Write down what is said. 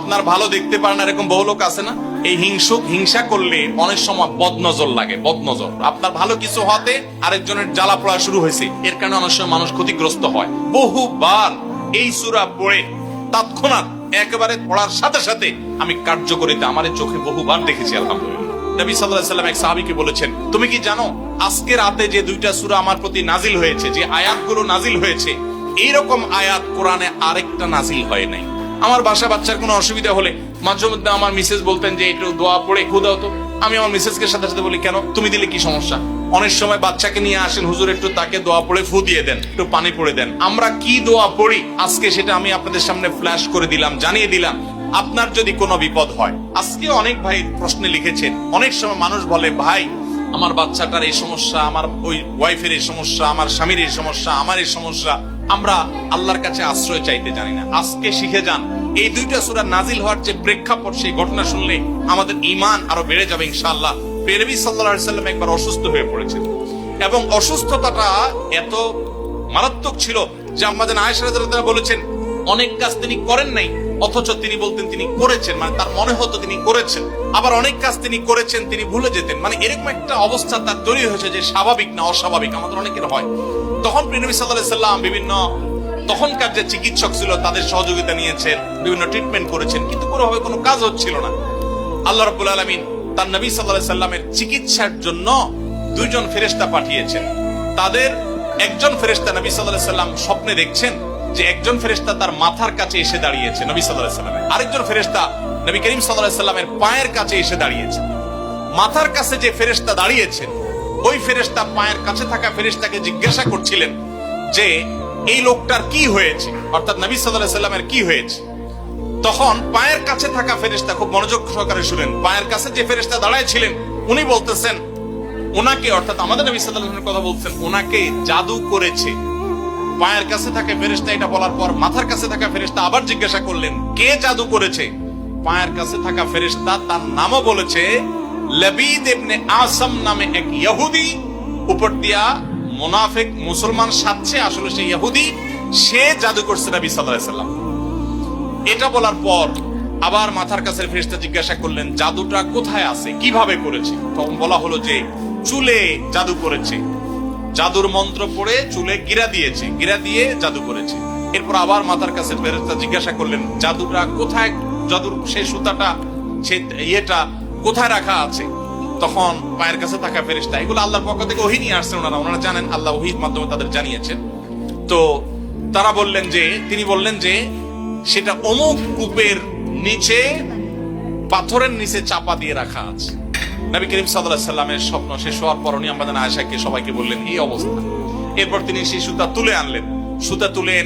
আপনার ভালো দেখতে পারেন এরকম বহু লোক আছে না? এই হিংসা করলে অনেক সময় বদনজর লাগে, বদনজর। আপনার ভালো কিছু হতে আরেকজনের জ্বালা পড়া শুরু হয়েছে, এর কারণে অনেক সময় মানুষ ক্ষতিগ্রস্ত হয়। বহুবার এই সূরা পড়ে তৎক্ষণাৎ একেবারে পড়ার সাথে সাথে আমি কার্যকরিতা আমার চোখে বহুবার দেখেছি, আলহামদুলিল্লাহ। নবী সাল্লাল্লাহু আলাইহি ওয়াসাল্লাম এক সাহাবীকে বলেছেন, তুমি কি জানো আজকে রাতে যে দুইটা সূরা আমার প্রতি নাজিল হয়েছে, যে আয়াতগুলো নাজিল হয়েছে, এইরকম আয়াত কোরআনে আরেকটা নাজিল হয় নাই। আমার বাসা বাচ্চার কোনো অসুবিধা হলে মাঝে মধ্যে আমার মিসেস বলতেন যে একটু দোয়া পড়ে খু দাও তো। আমি আমার মিসেসকে সাথে সাথে বলি, কেন, তুমি দিলে কি সমস্যা? অনেক সময় বাচ্চাকে নিয়ে আসেন, হুজুর একটু তাকে দোয়া পড়ে ফু দিয়ে দেন, একটু পানি পড়ে দেন। আমরা কি দোয়া পড়ি আজকে সেটা আমি আপনাদের সামনে ফ্ল্যাশ করে দিলাম, জানিয়ে দিলাম। আপনার যদি কোনো বিপদ হয়, আজকে অনেক ভাই প্রশ্নে লিখেছেন, অনেক সময় মানুষ বলে, ভাই আমার বাচ্চাটার এই সমস্যা, আমার ওই ওয়াইফের এই সমস্যা, আমার স্বামীর এই সমস্যা, আমার এই সমস্যা, আমরা আল্লাহর কাছে আশ্রয় চাইতে জানি না। আজকে শিখে যান, এই দুইটা সূরা নাজিল হওয়ার যে প্রেক্ষাপট, সেই ঘটনা শুনলে আমাদের ঈমান আরো বেড়ে যাবে ইনশাআল্লাহ। নবী সাল্লাল্লাহু আলাইহি ওয়াসাল্লাম একবার অসুস্থ হয়ে পড়েছেন এবং অসুস্থতাটা এত মারাত্মক ছিল যে আমাদের আয়েশা রাদিয়াল্লাহু আনহা বলেছেন, অনেক কাজ তিনি করেন নাই অথচ তিনি বলতেন তিনি করেছেন, মানে তার মনে হতো তিনি করেছেন। আবার অনেক কাজ তিনি করেছেন তিনি ভুলে যেতেন, মানে এরকম একটা অবস্থা তার তৈরি হয়েছে যে স্বাভাবিক না অস্বাভাবিক, আমাদের অনেকের হয়। তখন নবী সাল্লাল্লাহু আলাইহি ওয়াসাল্লাম বিভিন্ন তখনকার যে চিকিৎসক ছিল তাদের সহযোগিতা নিয়েছেন, বিভিন্ন ট্রিটমেন্ট করেছেন, কিন্তু কোনোভাবে কোনো কাজ হচ্ছিল না। আল্লাহ রাব্বুল আলামিন তার নবী সাল্লাল্লাহু আলাইহি ওয়াসাল্লামের চিকিৎসার জন্য দুইজন ফেরেশতা পাঠিয়েছেন। তাদের একজন ফেরেশতা নবী সাল্লাল্লাহু আলাইহি ওয়াসাল্লাম স্বপ্নে দেখছেন যে একজন ফেরেশতা তার মাথার কাছে এসে দাঁড়িয়েছে নবী সাল্লাল্লাহু আলাইহি ওয়াসাল্লামের, আরেকজন ফেরেশতা নবী করিম সাল্লাল্লাহু আলাইহি ওয়াসাল্লামের পায়ের কাছে এসে দাঁড়িয়েছে। মাথার কাছে যে ফেরেশতা দাঁড়িয়েছেন, ওই ফেরেশতা পায়ের কাছে থাকা ফেরেশতাকে জিজ্ঞাসা করছিলেন যে এই লোকটার কি হয়েছে, অর্থাৎ নবী সাল্লাল্লাহু আলাইহি ওয়াসাল্লামের কি হয়েছে। তখন পায়ের কাছে থাকা ফেরেশতা খুব মনোযোগ সহকারে শুনেন, পায়ের কাছে যে ফেরেশতা দাঁড়ায় ছিলেন উনি বলতেছেন, ওনাকে, অর্থাৎ আমাদের নবী সাল্লাল্লাহু আলাইহি ওয়াসাল্লামের কথা বলছেন, ওনাকে জাদু করেছে। পায়ের কাছে থাকা ফেরেশতা এটা বলার পর মাথার কাছে থাকা ফেরেশতা আবার জিজ্ঞাসা করলেন, কে জাদু করেছে? পায়ের কাছে থাকা ফেরেশতা তার নামও বলেছে, লবিদ ইবনে আসম নামে এক ইহুদি, উপর দিয়া মুনাফিক মুসলমান সাজছে, আসলে সে ইহুদি, সে জাদু করছে নবী সাল্লাল্লাহু আলাইহি ওয়াসাল্লাম। এটা বলার পর আবার মাথার কাছে ফেরেশতা জিজ্ঞাসা করলেন, জাদুটা কোথায় আছে, কিভাবে করেছে? তখন বলা হলো যে চুলে জাদু করেছে, জাদুর মন্ত্র পড়ে চুলে গিরা দিয়েছে, গিরা দিয়ে জাদু করেছে। এরপর আবার মাথার কাছে ফেরেশতা জিজ্ঞাসা করলেন, জাদুটা কোথায়, জাদুর সেই সুতাটা, সেই ইয়েটা কোথায় রাখা আছে? তখন পায়ের কাছে থাকা ফেরেশতা, এগুলো আল্লাহর পক্ষ থেকে ওহী নিয়ে আসছেন, ওনারা জানেন, আল্লাহ ওহীর মাধ্যমে তাদের জানিয়েছেন। তো তারা বললেন যে, তিনি বললেন যে সেটা অমুক কূপের নিচে, পাথরের নিচে চাপা দিয়ে রাখা আছে। নবী করিম সাল্লাল্লাহু আলাইহি ওয়াসাল্লামের স্বপ্ন শেষ হওয়ার পর উনি আমাদের আয়েশাকে সবাইকে বললেন এই অবস্থা। এরপর তিনি সেই সুতা তুলে আনলেন, সুতা তুলে এনে